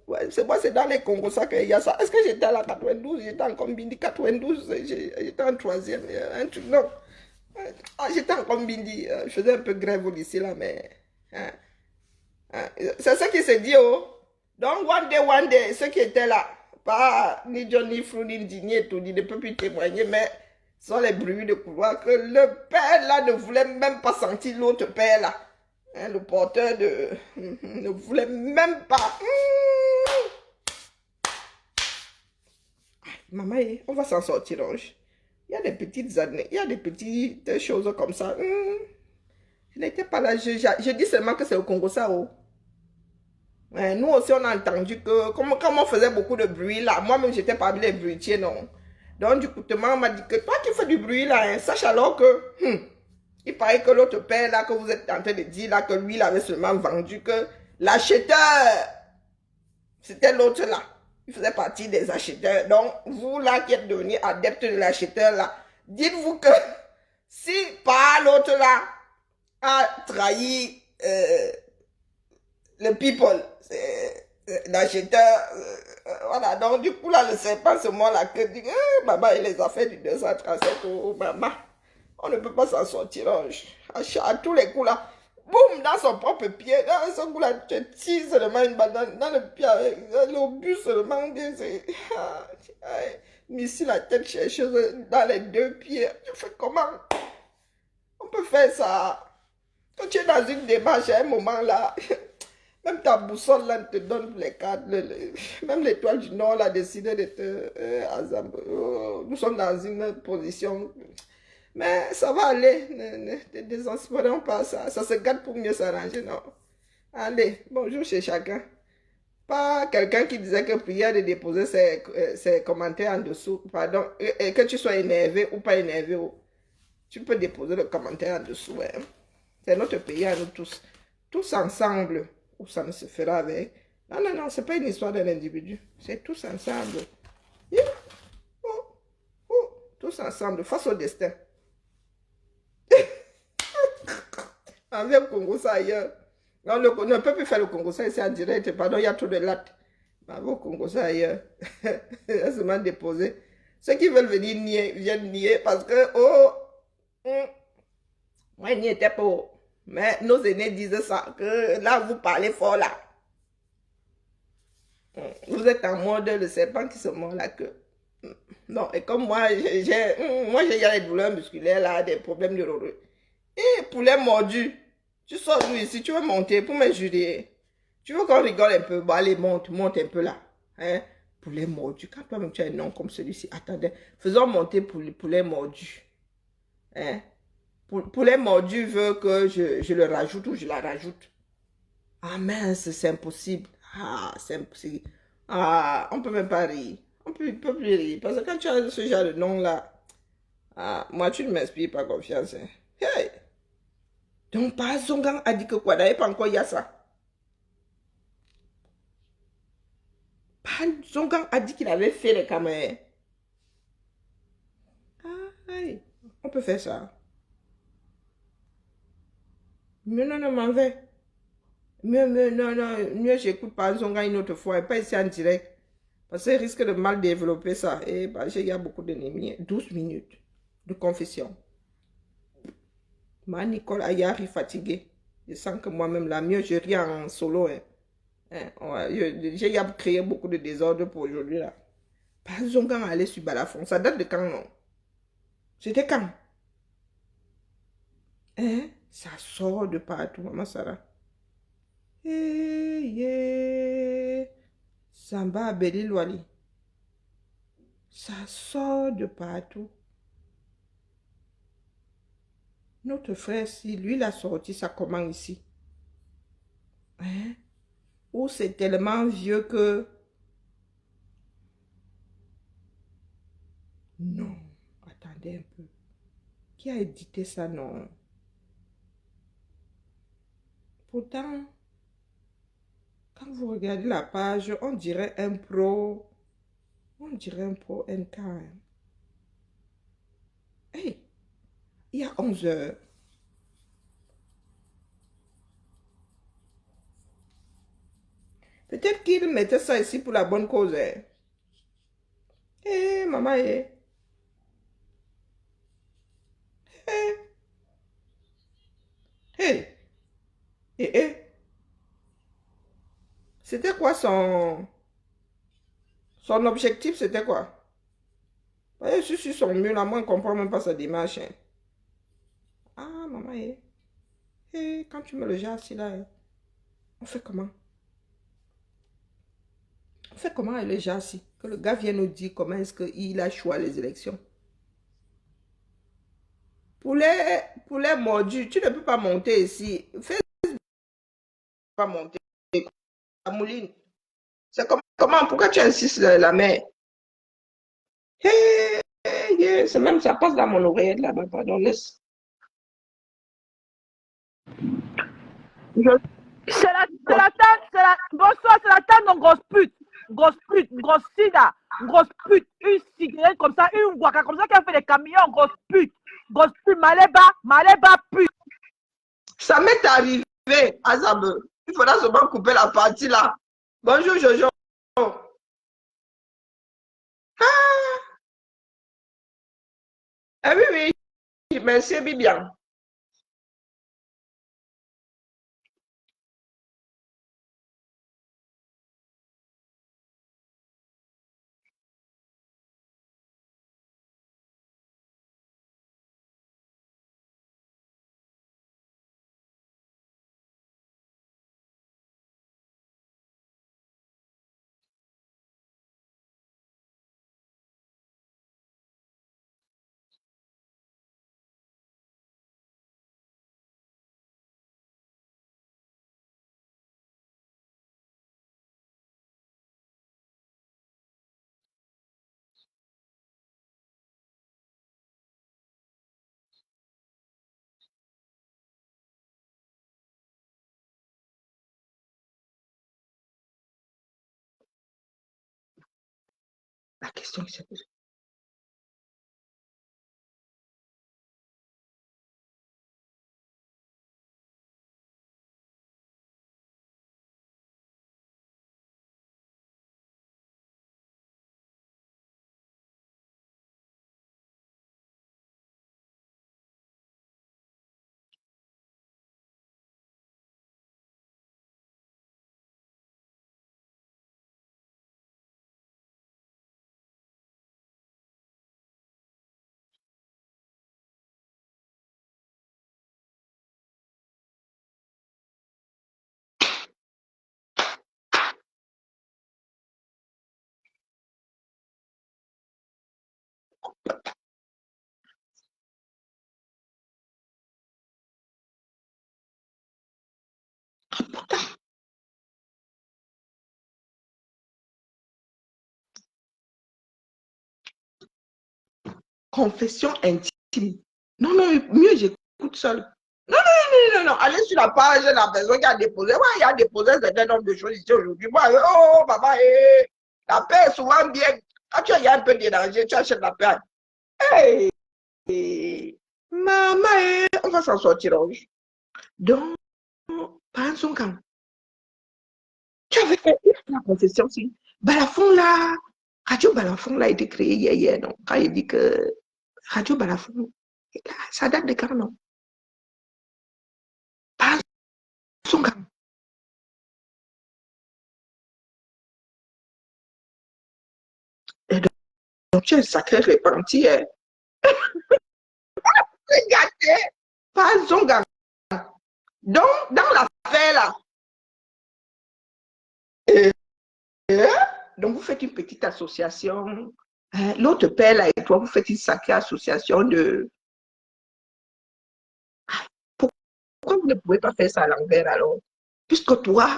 ouais, c'est moi, c'est dans les Congos ça qu'il y a ça. Est-ce que j'étais à la 92, j'étais en Combindi 92, j'étais en troisième, un truc, non. J'étais en Combindi, je faisais un peu grève au lycée là, mais... c'est ça qui s'est dit, oh. Donc, one day, ceux qui étaient là, pas ni Johnny Frunin-Di, ni tout, ne peut plus témoigner, mais... sont les bruits de couloir que le père là ne voulait même pas sentir l'autre père là. Hein, le porteur ne voulait même pas. Maman, on va s'en sortir, Ange. Il y a des petites années, il y a des petites choses comme ça. Je n'étais pas là, je dis seulement que c'est au Congo ça. Oh. Ouais, nous aussi on a entendu que, comme on faisait beaucoup de bruit là, moi-même j'étais parmi les bruitiers, non. Donc, du coup, on m'a dit que toi qui fais du bruit là, hein, sache alors que, il paraît que l'autre père là, que vous êtes en train de dire là, que lui, il avait seulement vendu, que l'acheteur, c'était l'autre là. Il faisait partie des acheteurs. Donc, vous là qui êtes devenu adepte de l'acheteur là, dites-vous que si par l'autre là a trahi le people, l'acheteur, voilà, donc du coup là, le serpent ce mois-là que dit, maman, il les a fait du 237, oh, maman, on ne peut pas s'en sortir, à tous les coups là, boum, dans son propre pied, dans son coup là, tu tires seulement une banane, dans le pied, l'obus seulement, missile la tête chercheuse dans les deux pieds, tu fais comment? On peut faire ça, quand tu es dans une démarche à un moment là, même ta boussole là te donne les cartes. Même l'étoile du Nord a décidé de te... nous sommes dans une position... Mais ça va aller. Ne désespérons pas ça. Ça se garde pour mieux s'arranger, non. Allez, bonjour chez chacun. Pas quelqu'un qui disait que prière de déposer ses commentaires en dessous. Pardon, et que tu sois énervé ou pas énervé, tu peux déposer le commentaire en dessous. Hein. C'est notre pays à nous tous. Tous ensemble, ou ça ne se fera avec. Non, non, non, c'est pas une histoire d'un individu. C'est tous ensemble. Yeah. Oh, oh, tous ensemble, face au destin. Avec le Congo, ça ailleurs. Non, on ne peut plus faire le Congo, ça ici en direct. Pardon, il y a trop de lattes. Avec le Congo, ça ailleurs. Il a seulement déposé. Ceux qui veulent venir nier, viennent nier parce que, oh, moi, n'y étais pas. Mais nos aînés disaient ça, que là, vous parlez fort là. Vous êtes en mode le serpent qui se mord la queue. Non, et comme moi, j'ai des douleurs musculaires là, des problèmes neurologiques. Et poulet mordu, tu sors d'où ici, tu veux monter pour m'injurier. Tu veux qu'on rigole un peu, bon allez, monte un peu là. Hein? Poulet mordu, quand toi-même tu as un nom comme celui-ci, attendez, faisons monter poulet mordu. Hein? Poulet mordu veut que je le rajoute ou je la rajoute. Ah mince, c'est impossible. Ah, c'est impossible. Ah, on peut même pas rire. On peut plus rire. Parce que quand tu as ce genre de nom-là, ah, moi, tu ne m'inspires pas confiance. Hein. Hey! Donc, pas Zongang a dit que quoi? D'ailleurs, pas encore, il y a ça. Pas Zongang a dit qu'il avait fait les caméras. Ah, hey. On peut faire ça. Mais non, non, m'en vais. Mieux, non, non, mieux j'écoute pas Zongang une autre fois et pas ici en direct. Parce qu'il risque de mal développer ça. Et parce qu'il y a beaucoup d'ennemis. 12 minutes de confession. Ma Nicole Ayari fatiguée. Je sens que moi-même, là, mieux je ris en solo. Hein. Hein, j'ai créé beaucoup de désordre pour aujourd'hui. Là. Pas Zongang aller sur Balafon. Ça date de quand, non? C'était quand? Hein? Ça sort de partout, maman Sarah. Hey, yeah. Samba Beli Lwali. Ça sort de partout. Notre frère, si lui, il a sorti sa commande ici. Hein? Ou c'est tellement vieux que... Non. Attendez un peu. Qui a édité ça, non? Pourtant, quand vous regardez la page, on dirait un pro. On dirait un pro NK. Hein. Hey, il y a 11 heures. Peut-être qu'il mettait ça ici pour la bonne cause. Hein. Hé, maman, hé. Hé. Hé. Hé, hé. C'était quoi son objectif, c'était quoi? Je suis sur son mur, là, moi, je ne comprends même pas sa démarche. Hein. Ah, maman, hé. Hé, quand tu me le gères assis là, hein, on fait comment? On fait comment elle est déjà assis? Que le gars vienne nous dire comment est-ce qu'il a choisi les élections. Poulet mordu, tu ne peux pas monter ici. Fais pas monter. La mouline. C'est comment? Pourquoi tu insistes la mer? Hey, hey, c'est même, ça passe dans mon oreillette là-bas. Pardon, laisse. Bonsoir, c'est la tante de grosse pute. Grosse sida, grosse pute, une cigarette comme ça, une waka comme ça qui a fait des camions, grosse pute, maleba, pute. Ça m'est arrivé, Azab. Il faudra seulement couper la partie là. Bonjour, Jojo. Ah oui, oui, merci, bien. La question qui s'est posée. Confession intime. Non, non, mieux j'écoute seul. Non, non, non, non, non, allez sur la page de la personne qui a déposé. Ouais, il a déposé un certain nombre de choses ici aujourd'hui. Moi, oh, papa, la paix est souvent bien. Quand tu as un peu dérangé, tu achètes la paix. Hey, maman, on va s'en sortir aujourd'hui. Donc, pensons quand. Tu avais fait la confession aussi. Balafon là, Radio Balafon là a été créé hier, non? Quand il dit que Radio Balafon, ça date de quand, non? Pensons quand. Et donc, tu es un sacré repenti, hein? Regardez, pensons quand. Donc, dans l'affaire là, donc vous faites une petite association. L'autre père là et toi, vous faites une sacrée association de. Pourquoi vous ne pouvez pas faire ça à l'envers alors? Puisque toi,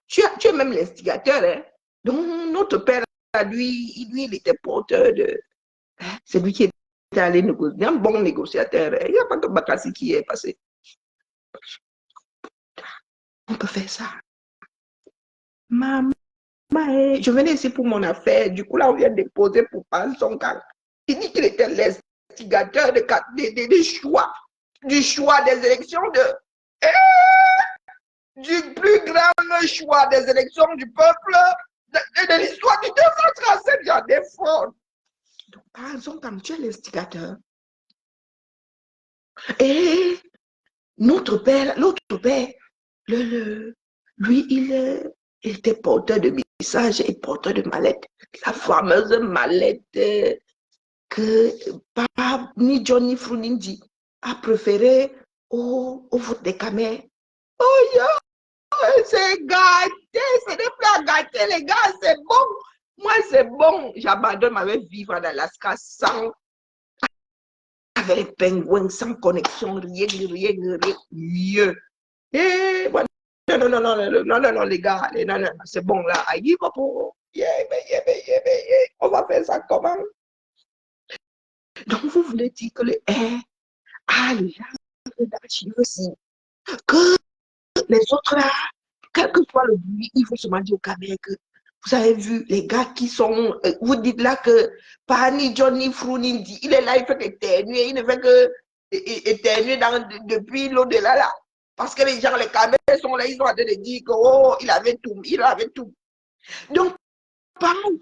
tu es même l'instigateur. Hein? Donc, notre père, lui, il était porteur de. C'est lui qui était allé négocier. Un bon négociateur. Hein? Il n'y a pas que Bakassi qui est passé. On peut faire ça. Maman, je venais ici pour mon affaire. Du coup, là, on vient déposer pour pas son cas. Il dit qu'il était l'instigateur des choix. Du choix des élections du plus grand choix des élections du peuple de l'histoire du 237, j'en ai fort. Donc, par exemple, comme tu es l'instigateur, et notre père, l'autre père, lui, il était porteur de messages et porteur de mallette. La fameuse mallette que ni John ni Fruninji a préféré au vote des Camers. Oh, yeah, c'est gâté, ce n'est plus à gâter, les gars, c'est bon. Moi, c'est bon. J'abandonne ma vie vivre en Alaska sans, avec les pingouins, sans connexion, rien, mieux. Et bon, non, les gars, non, c'est bon là. Aïe, on va faire ça comment? Donc, vous voulez dire que le le genre d'archives aussi, que les autres là, quel que soit le bruit, il faut se demander au caméra que vous avez vu les gars qui sont, vous dites là que pas ni Johnny Frunindy, il est là, il fait éternuer, il ne fait que éternuer depuis l'au-delà là. Parce que les gens, les caméras sont là, ils sont en train de dire que oh, il avait tout. Donc, pardon,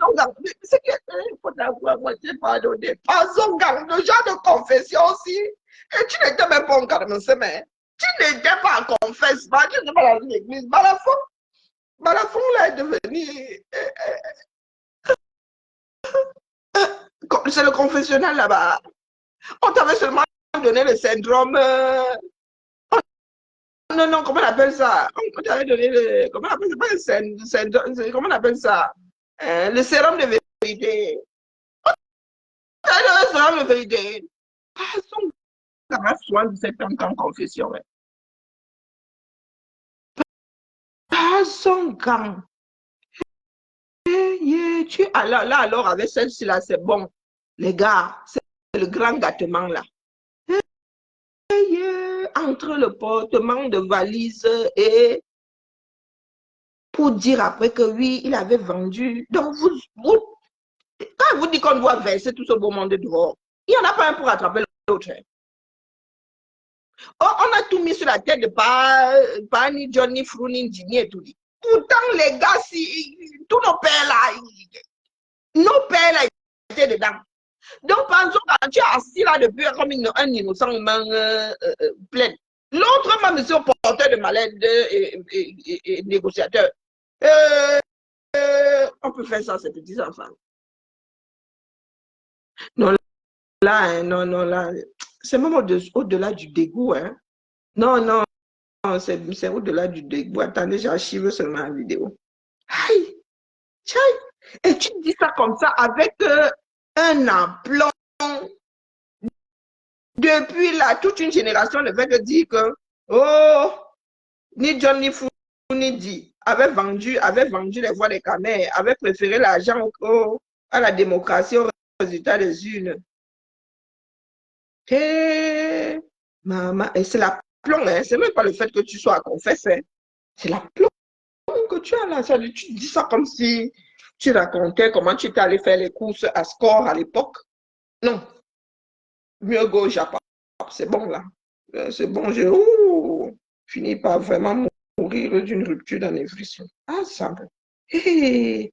c'est qu'il faut avoir moitié pardonné. Pardon, le genre de confession aussi. Et tu n'étais même pas en carme, mais tu n'étais pas en confessement, tu n'étais pas dans l'église. Balafon là est devenu. C'est le confessionnal là-bas. On t'avait seulement donné le syndrome. Non, comment on appelle ça? On t'avait donné le. Comment on appelle ça? Pas le syndrome. Comment on appelle ça? Le sérum de vérité. On t'avait donné le sérum de vérité. Passons à 77 ans en confession. Passons quand. Alors, avec celle-ci là, c'est bon. Les gars, c'est le grand gâtement là. Entre le portement de valise et pour dire après que oui, il avait vendu. Donc, vous Quand il vous dit qu'on doit verser tout ce beau monde dehors, il n'y en a pas un pour attraper l'autre. Oh, on a tout mis sur la tête de pas ni John, ni Frou, ni Dini et tout. Pourtant, les gars, tous nos pères là étaient dedans. Donc, par exemple, quand tu es assis là depuis comme un innocent plein, l'autre ma monsieur porteur de malade et négociateur. On peut faire ça, ces petits enfants. Non, là, hein, non, là, c'est même au-delà du dégoût. Hein. Non, c'est au-delà du dégoût. Attendez, j'archive seulement la vidéo. Aïe, et tu dis ça comme ça avec un aplomb. Depuis là, toute une génération ne fait que dire que, oh, ni John, ni Fou, ni Di avait vendu les voix des Camers, avait préféré l'argent à la démocratie, au résultat des urnes. Et, maman, et c'est la plomb, hein, c'est même pas le fait que tu sois à confesse, hein. C'est la plomb que tu as là. Tu dis ça comme si tu racontais comment tu étais allé faire les courses à Score à l'époque. Non. Mieux go Japon. C'est bon là. C'est bon, j'ai fini par vraiment mourir d'une rupture d'anévrisme. Ah, ça. Hey,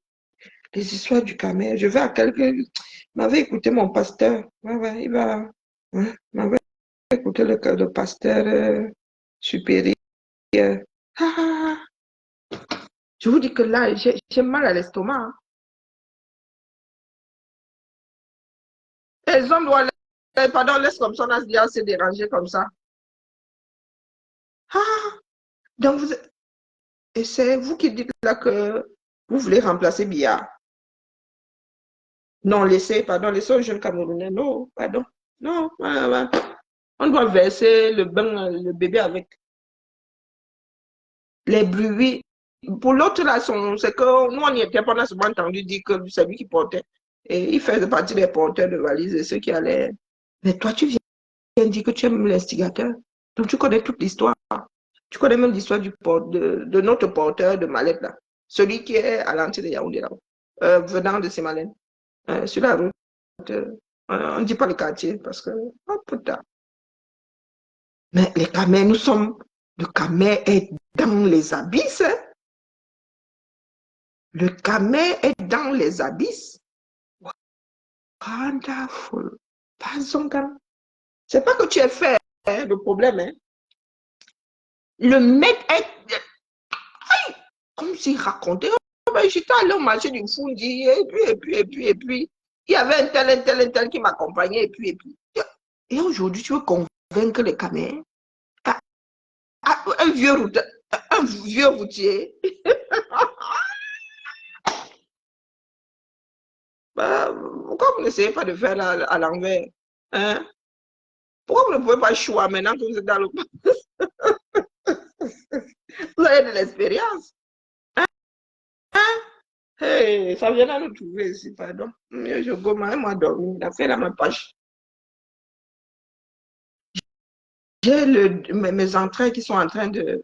les histoires du Camer. Je vais à quelqu'un. M'avait écouté mon pasteur. Ouais, il va. Ouais, m'avait écouté le pasteur supérieur. Ah, je vous dis que là, j'ai mal à l'estomac. Hein. Les hommes doivent, pardon, laisse comme ça, on a se déranger comme ça. Ah, donc et c'est vous qui dites là que vous voulez remplacer Biya. Non, laissez aux jeunes Camerounais. Non, pardon. Non, ouais. On doit verser le bébé avec les bruits. Pour l'autre là, c'est que nous, on n'y était pas, on a souvent entendu dire que c'est lui qui portait. Et il fait partie des porteurs de valises et ceux qui allaient. Mais toi, tu viens dire que tu aimes l'instigateur. Donc, tu connais toute l'histoire. Tu connais même l'histoire de notre porteur de mallette là. Celui qui est à l'entrée de Yaoundé là. Venant de Simalène. Sur la route. On ne dit pas le quartier parce que. Oh putain. Mais les Camers, le Camer est dans les abysses. Hein? Le Camer est dans les abysses. Wonderful. Pas son. C'est pas que tu es fait, hein, le problème. Hein? Le mec est. Aïe, comme s'il racontait. Oh, ben, j'étais allé au marché du Fundi, et puis. Il y avait un tel qui m'accompagnait, et puis. Et aujourd'hui, tu veux convaincre les Camers? Un vieux routier. Bah, pourquoi vous n'essayez pas de faire à l'envers? Hein? Pourquoi vous ne pouvez pas choisir maintenant que vous êtes dans le... Vous avez de l'expérience. Hein? Hey, ça vient de nous trouver ici, pardon. Je gomme, moi dormir. Il a fait la même page. J'ai mes entrailles qui sont en train de...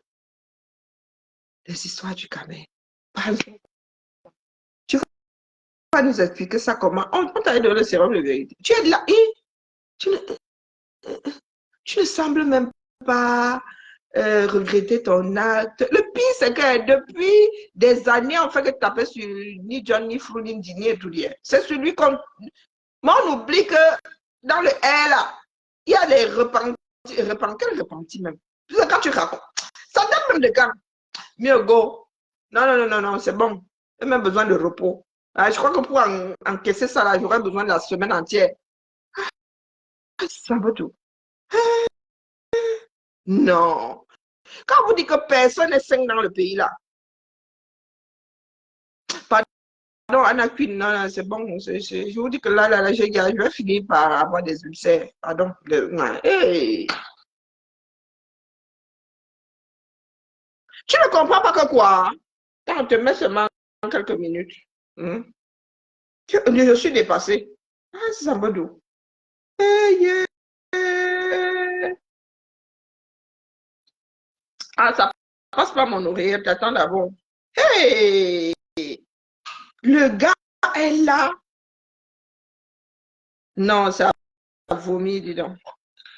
Les histoires du Camer. Tu vas nous expliquer ça comment? On t'a donné le sérum de vérité. Tu es de là. Tu ne sembles même pas regretter ton acte. Le pire, c'est que depuis des années, on fait que taper sur ni John, ni Frou, ni Dini et tout. C'est celui qu'on... Mais on oublie que dans le R, là, il y a les repentis. Quel repentis même? Quand tu racontes, ça donne même de quand. Mieux go. Non, c'est bon. J'ai même besoin de repos. Ah, je crois que pour encaisser ça, là, j'aurais besoin de la semaine entière. Ça va tout. Non. Quand vous dites que personne n'est sain dans le pays, là. Pardon, Anna Queen, non, c'est bon. Je vous dis que là, je vais finir par avoir des ulcères. Pardon. Hey. Tu ne comprends pas que quoi? Quand on te met seulement quelques minutes. Je suis dépassée. Ah, c'est Sambadou. Hey, yeah. Ah, ça passe pas mon oreille, t'attends d'abord. Hey! Le gars est là. Non, ça a vomi, dis donc.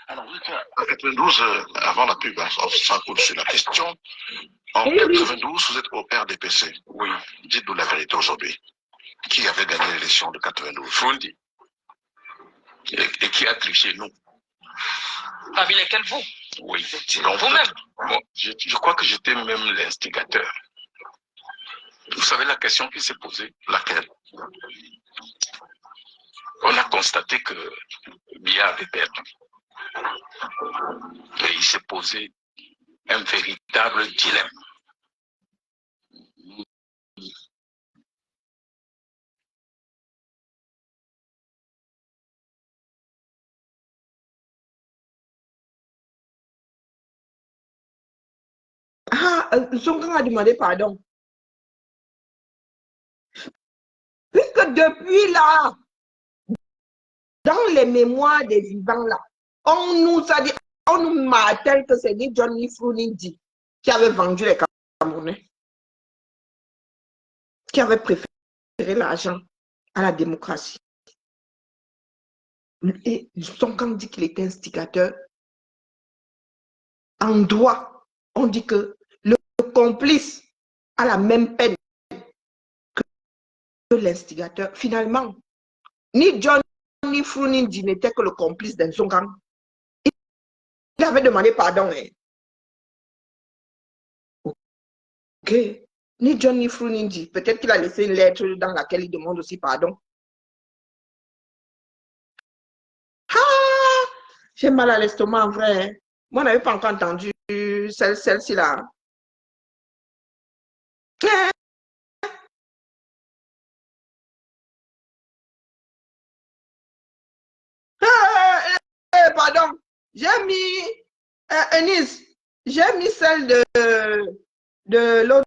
Alors, vous étiez en 92, avant la pub, hein, sans cours sur la question. En Eh oui. 92, vous êtes au RDPC. Oui. Dites-nous la vérité aujourd'hui. Qui avait gagné l'élection de 92? Fondi. Et qui a triché, nous? Parmi lesquels vous? Oui. Donc, Vous-même? Bon, je crois que j'étais même l'instigateur. Vous savez la question qui s'est posée? Laquelle? On a constaté que Biya avait perdu. Et il s'est posé un véritable dilemme. Ah, Zongang a demandé pardon. Puisque depuis là, dans les mémoires des vivants là, on nous a dit, on nous martèle que c'est ni John ni Frundi qui avait vendu les Camerounais, qui avait préféré l'argent à la démocratie. Et Zongang dit qu'il était instigateur. En droit, on dit que le complice a la même peine que l'instigateur. Finalement, ni John ni Frundi n'étaient que le complice d'un Zongang. Il avait demandé pardon. Hein. Ok. Ni John ni Frundi. Peut-être qu'il a laissé une lettre dans laquelle il demande aussi pardon. Ah! J'ai mal à l'estomac en vrai. Hein. Moi, on n'avait pas encore entendu celle-ci là. Pardon. J'ai mis Ennis. J'ai mis celle de l'autre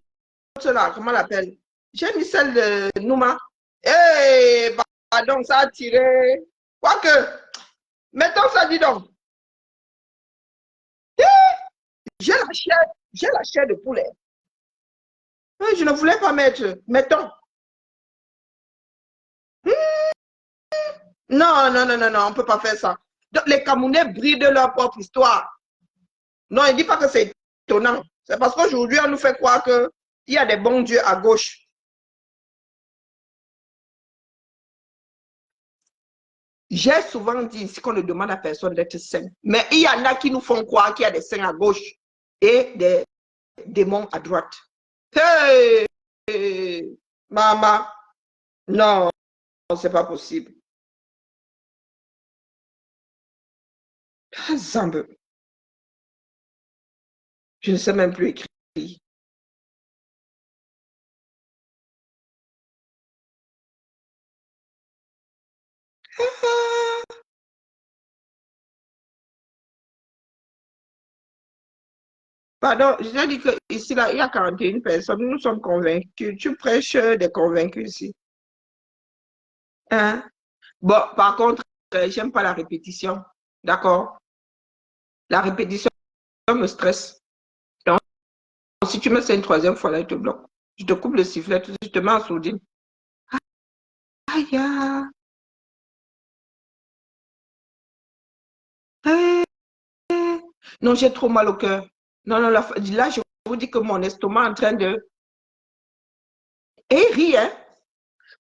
là. Comment on l'appelle? J'ai mis celle de Nouma. Eh, pardon, ça a tiré. Quoique, mettons ça, dis donc. J'ai la chair de poulet. Je ne voulais pas mettre. Mettons. Non, non, non, non, non, on ne peut pas faire ça. Donc, les Camerounais brillent de leur propre histoire. Non, il ne dit pas que c'est étonnant. C'est parce qu'aujourd'hui, on nous fait croire qu'il y a des bons dieux à gauche. J'ai souvent dit ici qu'on ne demande à personne d'être saint. Mais il y en a qui nous font croire qu'il y a des saints à gauche et des démons à droite. Hey, hey maman, non, c'est pas possible. Zambe. Je ne sais même plus écrire. Pardon, je dit que ici, là, il y a 41 personnes. Nous sommes convaincus. Tu prêches des convaincus ici. Hein? Bon, par contre, j'aime pas la répétition. D'accord? La répétition me stresse. Donc, si tu me sais une troisième fois, là, je te bloque. Je te coupe le sifflet, je te mets en sourdine. Aïe, aïe. Non, j'ai trop mal au cœur. Non, non, là, je vous dis que mon estomac est en train de... Et il rit, hein?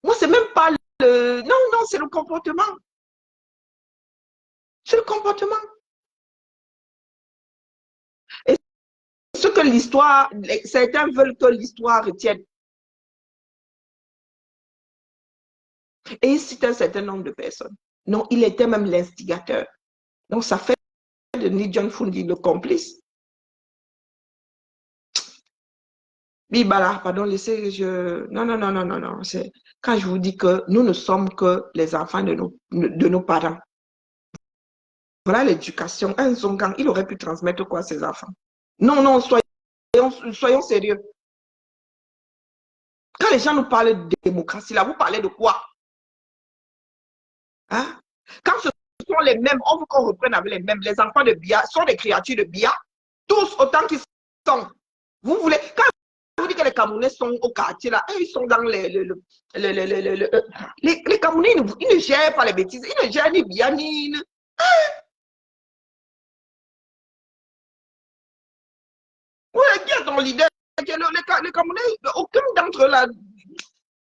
Moi, c'est même pas le... Non, non, c'est le comportement. C'est le comportement. Et ce que l'histoire... Certains veulent que l'histoire retienne. Et il cite un certain nombre de personnes. Non, il était même l'instigateur. Donc, ça fait de Ni John Fundi le complice. Bibala, pardon, laissez, Non, non, non, non, non, non. C'est quand je vous dis que nous ne sommes que les enfants de nos parents. Voilà l'éducation. Un Zongang, il aurait pu transmettre quoi à ses enfants? Non, non, soyons sérieux. Quand les gens nous parlent de démocratie, là, vous parlez de quoi? Hein? Quand ce sont les mêmes, on veut qu'on reprenne avec les mêmes. Les enfants de Biya sont des créatures de Biya, tous autant qu'ils sont. Vous voulez, quand vous dites que les les Camerounais sont au quartier là, et ils sont dans les Camerounais, ils ne gèrent pas les bêtises, ils ne gèrent ni bien ni... Oui, qui est ton leader? Les Camerounais, aucun d'entre eux là,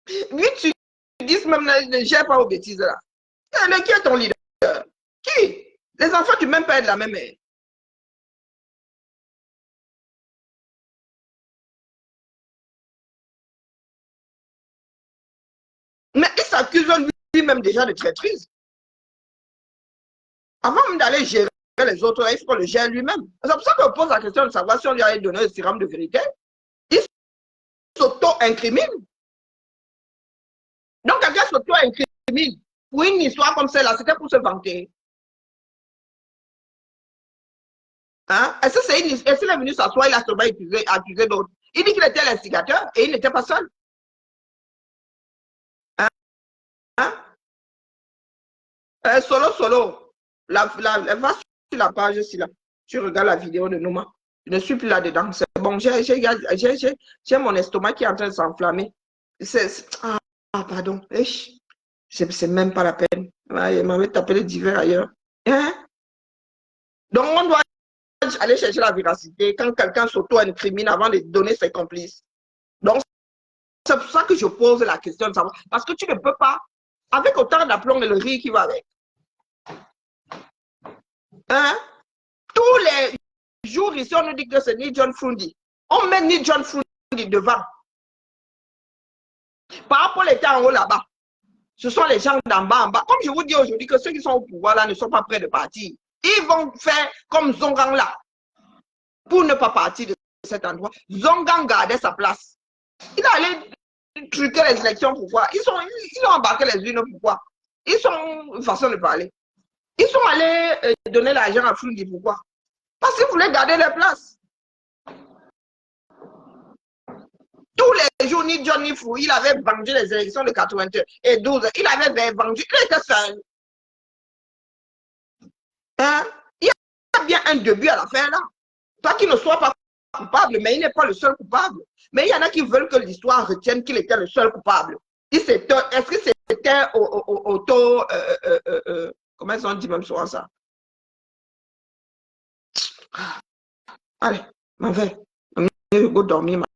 lui tu dis même ne gère pas aux bêtises là. Qui est ton leader? Qui? Les enfants du même père de la même mère. Mais il s'accuse lui-même déjà de traîtrise. Avant même d'aller gérer les autres, il faut qu'on le gère lui-même. C'est pour ça qu'on pose la question de savoir si on lui a donné un sérum de vérité. Il s'auto-incrimine. Donc, quelqu'un s'auto-incrimine pour une histoire comme celle-là, c'était pour se vanter. Hein? Est-ce qu'il est venu s'asseoir, il a seulement accusé d'autres? Il dit qu'il était l'instigateur et il n'était pas seul. Hein? Hein? Solo. Va sur la page ici, là. Tu regardes la vidéo de Nouma. Je ne suis plus là-dedans. C'est bon, j'ai mon estomac qui est en train de s'enflammer. Ah, pardon. C'est même pas la peine. Il m'avait tapé les divers ailleurs. Hein? Donc, on doit aller chercher la véracité quand quelqu'un s'auto-incrimine avant de donner ses complices. Donc, c'est pour ça que je pose la question de savoir. Parce que tu ne peux pas, avec autant d'aplomb et le riz qui va avec. Hein? Tous les jours ici, on nous dit que c'est ni John Frundi. On met ni John Frundi devant. Par rapport aux temps en haut là-bas, ce sont les gens d'en bas en bas. Comme je vous dis aujourd'hui que ceux qui sont au pouvoir là ne sont pas prêts de partir. Ils vont faire comme Zongang là. Pour ne pas partir de cet endroit. Zongang gardait sa place. Il allait truquer les élections, pourquoi? Ils ont embarqué les urnes, pourquoi? Ils sont une façon de parler. Ils sont allés donner l'argent à Frundi, pourquoi? Parce qu'ils voulaient garder leur place. Tous les jours, ni John ni Fou, il avait vendu les élections de 92. Il avait vendu, il était seul. Hein? Il y a bien un début à la fin là. Pas qu'il ne soit pas coupable, mais il n'est pas le seul coupable. Mais il y en a qui veulent que l'histoire retienne qu'il était le seul coupable. Est-ce que c'était auto... comment ils ont dit même souvent ça? Allez, m'en vais. Je vais dormir.